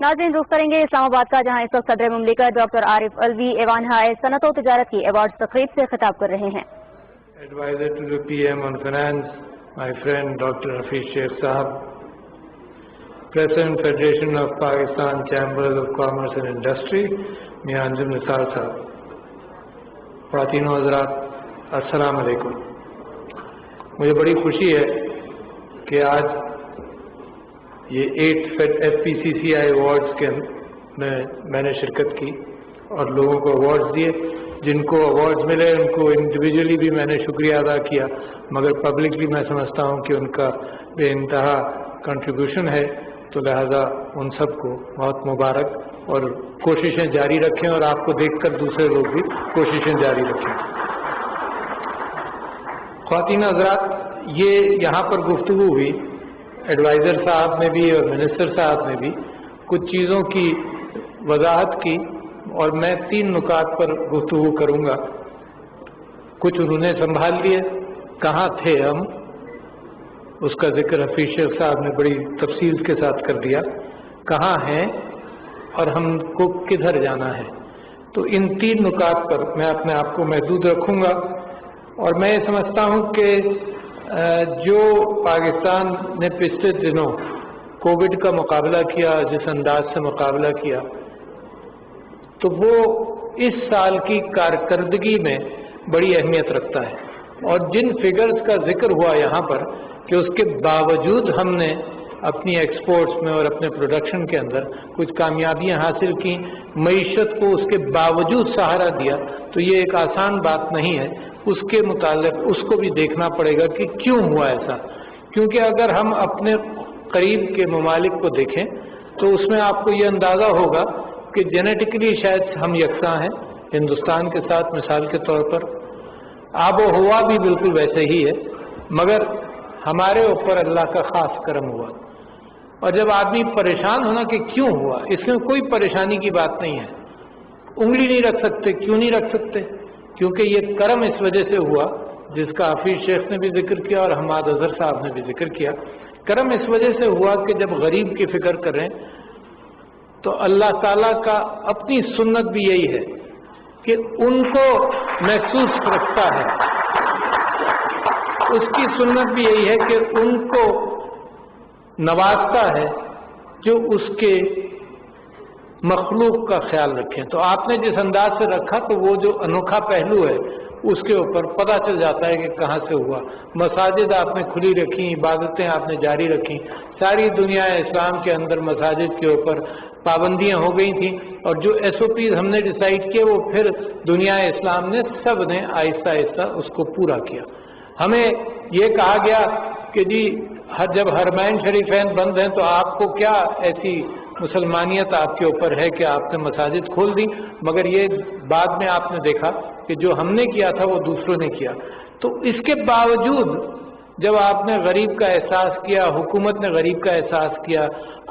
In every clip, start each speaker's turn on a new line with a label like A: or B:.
A: नाज़रीन रुख करेंगे इस्लामाबाद का, जहां इस वक्त सदर मुमलिकत डॉक्टर आरिफ अलवी ऐवान-ए सनअत और तिजारत की अवार्ड तकरीब से खिताब कर रहे हैं।
B: Advisor to the PM on Finance, my friend Dr. Hafiz Sheikh Sahab, President Federation of Pakistan Chambers of Commerce and Industry, Mian Anjum Nisar Sahab, ख़वातीन व हज़रात, अस्सलाम वालेकुम। मुझे बड़ी खुशी है कि आज ये 8th FPCCI अवार्ड्स के मैंने शिरकत की और लोगों को अवार्ड्स दिए। जिनको अवार्ड्स मिले उनको इंडिविजुअली भी मैंने शुक्रिया अदा किया, मगर पब्लिकली मैं समझता हूँ कि उनका बेइंतहा कंट्रीब्यूशन है, तो लिहाजा उन सबको बहुत मुबारक, और कोशिशें जारी रखें और आपको देखकर दूसरे लोग भी कोशिशें जारी रखें। ख़वातीन हज़रात, ये यहाँ पर गुफ्तगू हुई, एडवाइज़र साहब ने भी और मिनिस्टर साहब ने भी कुछ चीज़ों की वजाहत की, और मैं 3 नुकात पर गुफ्तगू करूँगा। कुछ उन्होंने संभाल लिए, कहाँ थे हम, उसका जिक्र हफीज शेख साहब ने बड़ी तफसील के साथ कर दिया, कहाँ हैं और हमको किधर जाना है। तो इन 3 नुकात पर मैं अपने आप को महदूद रखूँगा, और मैं ये समझता हूँ कि जो पाकिस्तान ने पिछले दिनों कोविड का मुकाबला किया, जिस अंदाज से मुकाबला किया, तो वो इस साल की कारकर्दगी में बड़ी अहमियत रखता है। और जिन फिगर्स का जिक्र हुआ यहाँ पर कि उसके बावजूद हमने अपनी एक्सपोर्ट्स में और अपने प्रोडक्शन के अंदर कुछ कामयाबियाँ हासिल की, मईशत को उसके बावजूद सहारा दिया, तो ये एक आसान बात नहीं है। उसके मुतालिक उसको भी देखना पड़ेगा कि क्यों हुआ ऐसा। क्योंकि अगर हम अपने करीब के ममालिक को देखें तो उसमें आपको ये अंदाज़ा होगा कि जेनेटिकली शायद हम यकसां हैं हिंदुस्तान के साथ। मिसाल के तौर पर आबो हवा भी बिल्कुल वैसे ही है, मगर हमारे ऊपर अल्लाह का ख़ास करम हुआ। और जब आदमी परेशान होना कि क्यों हुआ, इसमें कोई परेशानी की बात नहीं है। उंगली नहीं रख सकते, क्यों नहीं रख सकते? क्योंकि ये करम इस वजह से हुआ, जिसका हफीज शेख ने भी जिक्र किया और हमाद अजहर साहब ने भी जिक्र किया। करम इस वजह से हुआ कि जब गरीब की फिक्र करें तो अल्लाह ताला का अपनी सुन्नत भी यही है कि उनको महसूस रखता है। उसकी सुन्नत भी यही है कि उनको नवाजता है जो उसके मखलूक का ख्याल रखें। तो आपने जिस अंदाज से रखा, तो वो जो अनोखा पहलू है उसके ऊपर पता चल जाता है कि कहाँ से हुआ। मसाजिद आपने खुली रखी, इबादतें आपने जारी रखी। सारी दुनिया इस्लाम के अंदर मसाजिद के ऊपर पाबंदियां हो गई थी, और जो SOPs हमने डिसाइड किए वो फिर दुनिया इस्लाम ने सब ने आहिस्ता आहिस्ता उसको पूरा किया। हमें ये कहा गया कि जी जब हरमैन शरीफैन बंद हैं तो आपको क्या ऐसी मुसलमानियत आपके ऊपर है कि आपने मसाजिद खोल दी, मगर ये बाद में आपने देखा कि जो हमने किया था वो दूसरों ने किया। तो इसके बावजूद जब आपने गरीब का एहसास किया, हुकूमत ने गरीब का एहसास किया,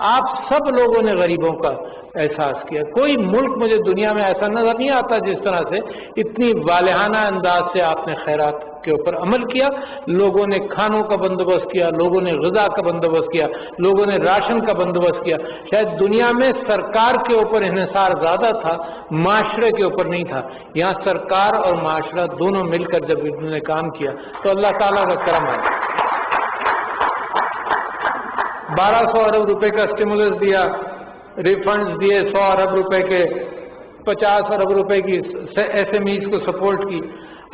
B: आप सब लोगों ने गरीबों का एहसास किया। कोई मुल्क मुझे दुनिया में ऐसा नजर नहीं आता जिस तरह से इतनी वालिहाना अंदाज से आपने खैरात के ऊपर अमल किया। लोगों ने खानों का बंदोबस्त किया, लोगों ने ग़िज़ा का बंदोबस्त किया, लोगों ने राशन का बंदोबस्त किया। शायद दुनिया में सरकार के ऊपर इन्हिसार ज़्यादा था, माशरे के ऊपर नहीं था। यहाँ सरकार और माशरा दोनों मिलकर जब इन्होंने काम किया तो अल्लाह ताला का करम है। 1200 अरब रुपए का स्टिमुलस दिया, रिफंड्स दिए 100 अरब रुपए के, 50 अरब रुपए की SMEs को सपोर्ट की।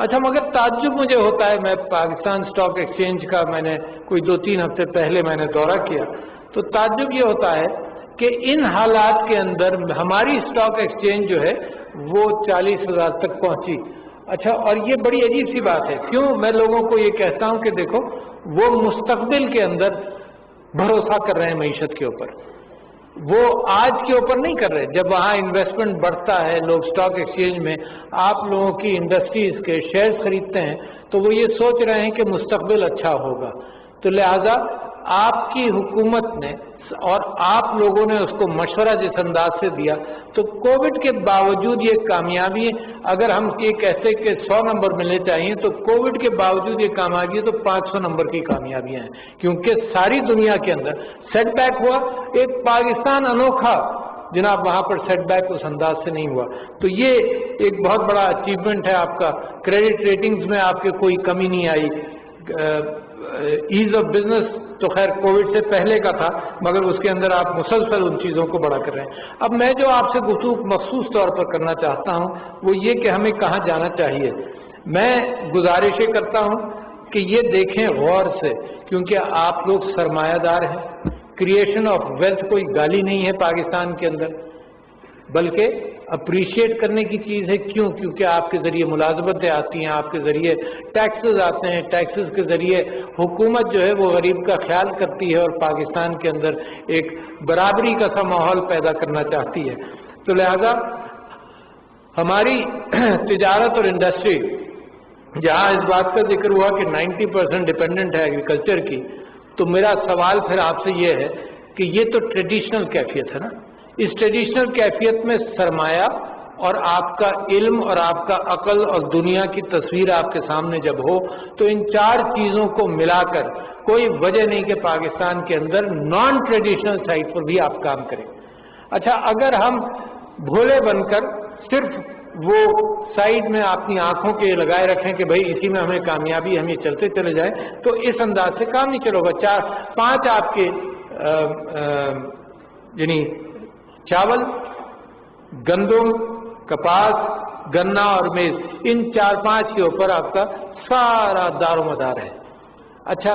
B: अच्छा, मगर ताज्जुब मुझे होता है, मैं पाकिस्तान स्टॉक एक्सचेंज का मैंने कोई 2-3 हफ्ते पहले मैंने दौरा किया, तो ताज्जुब ये होता है कि इन हालात के अंदर हमारी स्टॉक एक्सचेंज जो है वो 40,000 तक पहुंची। अच्छा, और ये बड़ी अजीब सी बात है। क्यों मैं लोगों को ये कहता हूं कि देखो, वो मुस्तकबिल के अंदर भरोसा कर रहे हैं मईशत के ऊपर, वो आज के ऊपर नहीं कर रहे। जब वहाँ इन्वेस्टमेंट बढ़ता है, लोग स्टॉक एक्सचेंज में आप लोगों की इंडस्ट्रीज के शेयर खरीदते हैं, तो वो ये सोच रहे हैं कि मुस्तकबिल अच्छा होगा। तो लिहाजा आपकी हुकूमत ने और आप लोगों ने उसको मशवरा जिस अंदाज से दिया, तो कोविड के बावजूद ये कामयाबी, अगर हम ये कहते कि 100 नंबर मिलने चाहिए, तो कोविड के बावजूद ये कामयाबी है तो 500 नंबर की कामयाबियां हैं। क्योंकि सारी दुनिया के अंदर सेटबैक हुआ, एक पाकिस्तान अनोखा جناب وہاں پر سیٹ بیک اس انداز سے نہیں ہوا. تو یہ ایک بہت بڑا اچیومنٹ ہے آپ کا. کریڈٹ ریٹنگز میں آپ کے کوئی کمی نہیں آئی. ایز آف بزنس تو خیر کووڈ سے پہلے کا تھا، مگر اس کے اندر آپ مسلسل ان چیزوں کو بڑا کر رہے ہیں. اب میں جو آپ سے گفتگو مخصوص طور پر کرنا چاہتا ہوں وہ یہ کہ ہمیں کہاں جانا چاہیے. میں گزارش یہ کرتا ہوں کہ یہ دیکھیں غور سے، کیونکہ آپ لوگ سرمایہ دار ہیں. کریشن آف ویلتھ کوئی گالی نہیں ہے پاکستان کے اندر، بلکہ اپریشیٹ کرنے کی چیز ہے. کیوں؟ کیونکہ آپ کے ذریعے ملازمتیں آتی ہیں، آپ کے ذریعے ٹیکسز آتے ہیں، ٹیکسز کے ذریعے حکومت جو ہے وہ غریب کا خیال کرتی ہے اور پاکستان کے اندر ایک برابری کا سا ماحول پیدا کرنا چاہتی ہے. تو لہذا ہماری تجارت اور انڈسٹری جہاں اس بات کا ذکر ہوا کہ 90% ڈیپینڈنٹ ہے ایگریکلچر کی، تو میرا سوال پھر آپ سے یہ ہے کہ یہ تو ٹریڈیشنل کیفیت ہے نا. اس ٹریڈیشنل کیفیت میں سرمایہ اور آپ کا علم اور آپ کا عقل اور دنیا کی تصویر آپ کے سامنے جب ہو تو ان چار چیزوں کو ملا کر کوئی وجہ نہیں کہ پاکستان کے اندر نان ٹریڈیشنل سائٹ پر بھی آپ کام کریں. اچھا، اگر ہم بھولے بن کر صرف وہ سائڈ میں اپنی آنکھوں کے لگائے رکھیں کہ بھائی اسی میں ہمیں کامیابی، ہم یہ چلتے چلے جائیں، تو اس انداز سے کام نہیں چلے گا. 4-5 آپ کے یعنی چاول، گندم، کپاس، گنا اور میز، ان 4-5 کے اوپر آپ کا سارا دار و مدار ہے. اچھا،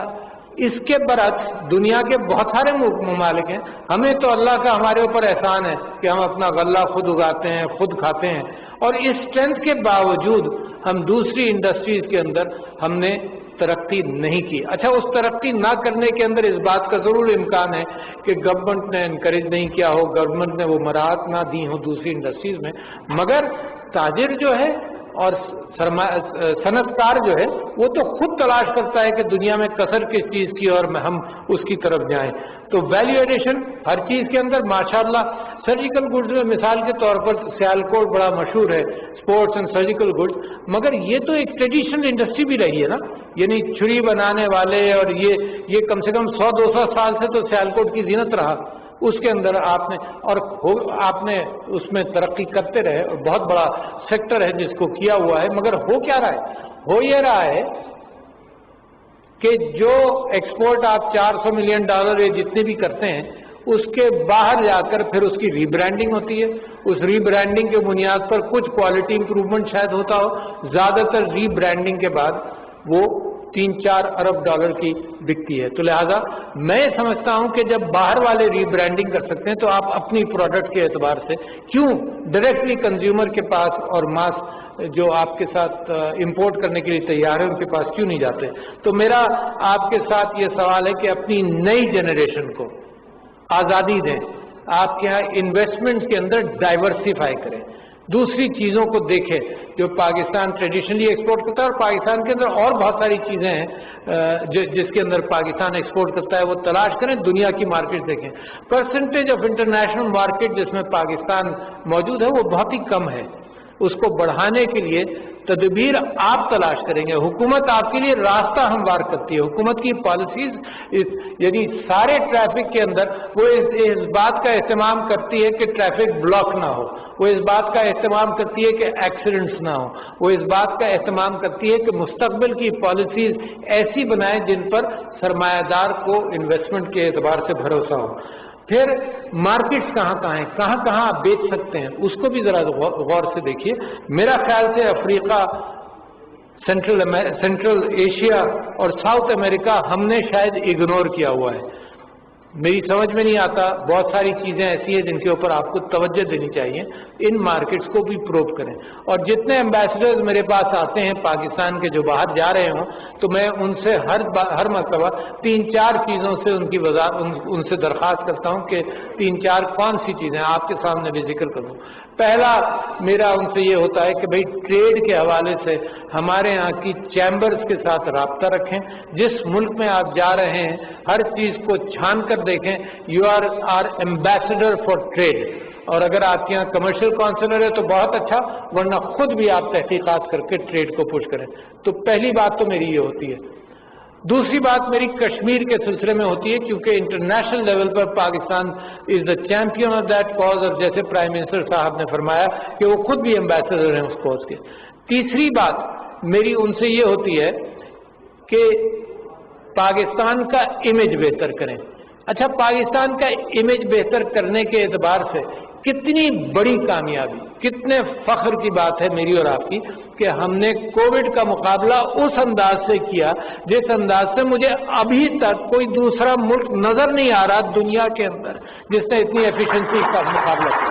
B: اس کے برعکس دنیا کے بہت سارے ممالک ہیں. ہمیں تو اللہ کا ہمارے اوپر احسان ہے کہ ہم اپنا غلہ خود اگاتے ہیں، خود کھاتے ہیں، اور اس اسٹرینتھ کے باوجود ہم دوسری انڈسٹریز کے اندر ہم نے ترقی نہیں کی. اچھا، اس ترقی نہ کرنے کے اندر اس بات کا ضرور امکان ہے کہ گورنمنٹ نے انکریج نہیں کیا ہو، گورنمنٹ نے وہ مراعات نہ دی ہوں دوسری انڈسٹریز میں، مگر تاجر جو ہے اور صنعت کار جو ہے وہ تو خود تلاش کرتا ہے کہ دنیا میں کسر کس چیز کی اور ہم اس کی طرف جائیں. تو ویلیو ایڈیشن ہر چیز کے اندر ماشاءاللہ. سرجیکل گڈز میں مثال کے طور پر سیالکوٹ بڑا مشہور ہے، اسپورٹس اینڈ سرجیکل گڈز، مگر یہ تو ایک ٹریڈیشنل انڈسٹری بھی رہی ہے نا. یعنی چھری بنانے والے اور یہ کم سے کم 100-200 سال سے تو سیالکوٹ کی زینت رہا. اس کے اندر آپ نے اس میں ترقی کرتے رہے اور بہت بڑا سیکٹر ہے جس کو کیا ہوا ہے. مگر ہو کیا رہا ہے؟ ہو یہ رہا ہے کہ جو ایکسپورٹ آپ $400 ملین یا جتنے بھی کرتے ہیں، اس کے باہر جا کر پھر اس کی ری برانڈنگ ہوتی ہے. اس ری برانڈنگ کے بنیاد پر کچھ کوالٹی امپروومنٹ شاید ہوتا ہو، زیادہ تر ری برانڈنگ کے بعد وہ $3-4 ارب کی بکتی ہے. تو لہذا میں سمجھتا ہوں کہ جب باہر والے ری برانڈنگ کر سکتے ہیں تو آپ اپنی پروڈکٹ کے اعتبار سے کیوں ڈائریکٹلی کنزیومر کے پاس اور ماس جو آپ کے ساتھ امپورٹ کرنے کے لیے تیار ہے ان کے پاس کیوں نہیں جاتے؟ تو میرا آپ کے ساتھ یہ سوال ہے کہ اپنی نئی جنریشن کو آزادی دیں. آپ کے یہاں انویسٹمنٹ کے اندر ڈائیورسیفائی کریں، دوسری چیزوں کو دیکھیں جو پاکستان ٹریڈیشنلی ایکسپورٹ کرتا ہے. اور پاکستان کے اندر اور بہت ساری چیزیں ہیں جس کے اندر پاکستان ایکسپورٹ کرتا ہے، وہ تلاش کریں، دنیا کی مارکیٹ دیکھیں. پرسنٹیج آف انٹرنیشنل مارکیٹ جس میں پاکستان موجود ہے وہ بہت ہی کم ہے. اس کو بڑھانے کے لیے تدبیر آپ تلاش کریں گے. حکومت آپ کے لیے راستہ ہموار کرتی ہے. حکومت کی پالیسیز یعنی سارے ٹریفک کے اندر وہ اس بات کا اہتمام کرتی ہے کہ ٹریفک بلاک نہ ہو، وہ اس بات کا اہتمام کرتی ہے کہ ایکسیڈنٹس نہ ہو، وہ اس بات کا اہتمام کرتی ہے کہ مستقبل کی پالیسیز ایسی بنائیں جن پر سرمایہ دار کو انویسٹمنٹ کے اعتبار سے بھروسہ ہو. پھر مارکیٹس کہاں ہیں، کہاں آپ بیچ سکتے ہیں، اس کو بھی ذرا غور سے دیکھیے. میرا خیال سے افریقہ، سینٹرل ایشیا اور ساؤتھ امریکہ ہم نے شاید اگنور کیا ہوا ہے. میری سمجھ میں نہیں آتا، بہت ساری چیزیں ایسی ہیں جن کے اوپر آپ کو توجہ دینی چاہیے. ان مارکیٹس کو بھی پروب کریں. اور جتنے ایمبیسڈرز میرے پاس آتے ہیں پاکستان کے جو باہر جا رہے ہوں تو میں ان سے ہر مرتبہ 3-4 چیزوں سے ان سے درخواست کرتا ہوں کہ 3-4 کون سی چیزیں آپ کے سامنے بھی ذکر کروں. پہلا میرا ان سے یہ ہوتا ہے کہ بھئی ٹریڈ کے حوالے سے ہمارے ہاں کی چیمبرز کے ساتھ رابطہ رکھیں. جس ملک میں آپ جا رہے ہیں ہر چیز کو چھان کر دیکھیں. You are ambassador for trade. اور اگر آپ کے یہاں کمرشل کونسلر ہے تو بہت اچھا، ورنہ خود بھی آپ تحقیقات کر کے ٹریڈ کو پش کریں. تو پہلی بات تو میری یہ ہوتی ہے. दूसरी बात मेरी कश्मीर के सिलसिले में होती है, क्योंकि इंटरनेशनल लेवल पर Pakistan is the champion of that cause, और जैसे प्राइम मिनिस्टर साहब ने फरमाया कि वो खुद भी एम्बेसडर हैं उस कॉज के। तीसरी बात मेरी उनसे ये होती है कि पाकिस्तान का इमेज बेहतर करें। अच्छा, पाकिस्तान का इमेज बेहतर करने के एतबार से कितनी बड़ी कामयाबी, कितने फख्र की बात है मेरी और आपकी कि हमने कोविड का मुकाबला उस अंदाज से किया जिस अंदाज से मुझे अभी तक कोई दूसरा मुल्क नजर नहीं आ रहा दुनिया के अंदर जिसने इतनी एफिशिएंसी का मुकाबला किया।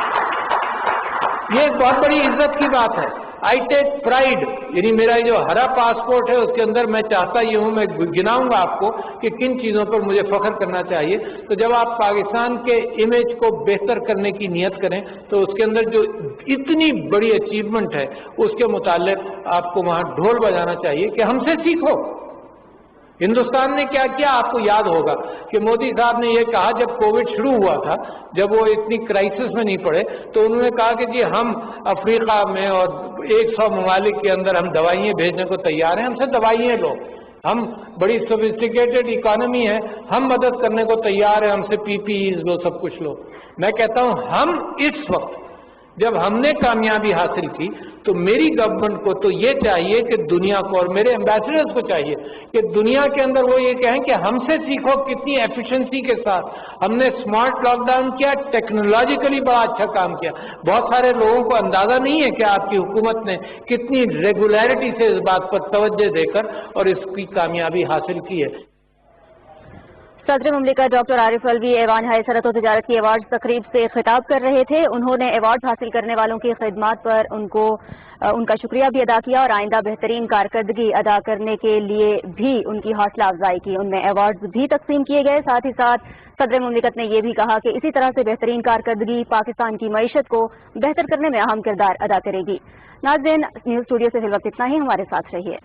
B: ये एक बहुत बड़ी इज्जत की बात है। आई टेक प्राइड, यानी मेरा जो हरा पासपोर्ट है उसके अंदर मैं चाहता ये हूं, मैं गिनाऊंगा आपको कि किन चीजों पर मुझे फख्र करना चाहिए। तो जब आप पाकिस्तान के इमेज को बेहतर करने की नियत करें तो उसके अंदर जो इतनी बड़ी अचीवमेंट है उसके मुतालिक आपको वहां ढोल बजाना चाहिए कि हमसे सीखो। हिंदुस्तान ने क्या किया, आपको याद होगा कि मोदी साहब ने यह कहा जब कोविड शुरू हुआ था, जब वो इतनी क्राइसिस में नहीं पड़े, तो उन्होंने कहा कि जी हम अफ्रीका में और 100 ममालिक के अंदर हम दवाइयाँ भेजने को तैयार हैं, हमसे दवाइयाँ लो, हम बड़ी सोफिस्टिकेटेड इकोनॉमी है, हम मदद करने को तैयार है, हमसे पीपीईज लो, सब कुछ लो। मैं कहता हूँ हम इस वक्त जब हमने कामयाबी हासिल की तो मेरी गवर्नमेंट को तो ये चाहिए कि दुनिया को, और मेरे एम्बेसडर्स को चाहिए कि दुनिया के अंदर वो ये कहें कि हमसे सीखो कितनी एफिशिएंसी के साथ हमने स्मार्ट लॉकडाउन किया, टेक्नोलॉजिकली बड़ा अच्छा काम किया। बहुत सारे लोगों को अंदाजा नहीं है कि आपकी हुकूमत ने कितनी रेगुलरिटी से इस बात पर तवज्जो देकर और इसकी कामयाबी हासिल की है।
A: सदर मुमलिकत डॉक्टर आरिफ अलवी ऐवान हाय सनअत व तिजारत की अवार्ड तकरीब से खिताब कर रहे थे। उन्होंने अवार्ड हासिल करने वालों की खिदमत पर उनका शुक्रिया भी अदा किया और आइंदा बेहतरीन कारकर्दगी अदा करने के लिए भी उनकी हौसला अफजाई की। उनमें अवार्ड भी तकसीम किए गए। साथ ही साथ सदर मुमलिकत ने यह भी कहा कि इसी तरह से बेहतरीन कारकर्दगी पाकिस्तान की मईशत को बेहतर करने में अहम किरदार अदा करेगी। नाज़रीन, न्यूज़ स्टूडियो से फिल वक्त इतना ही, हमारे साथ रहिए।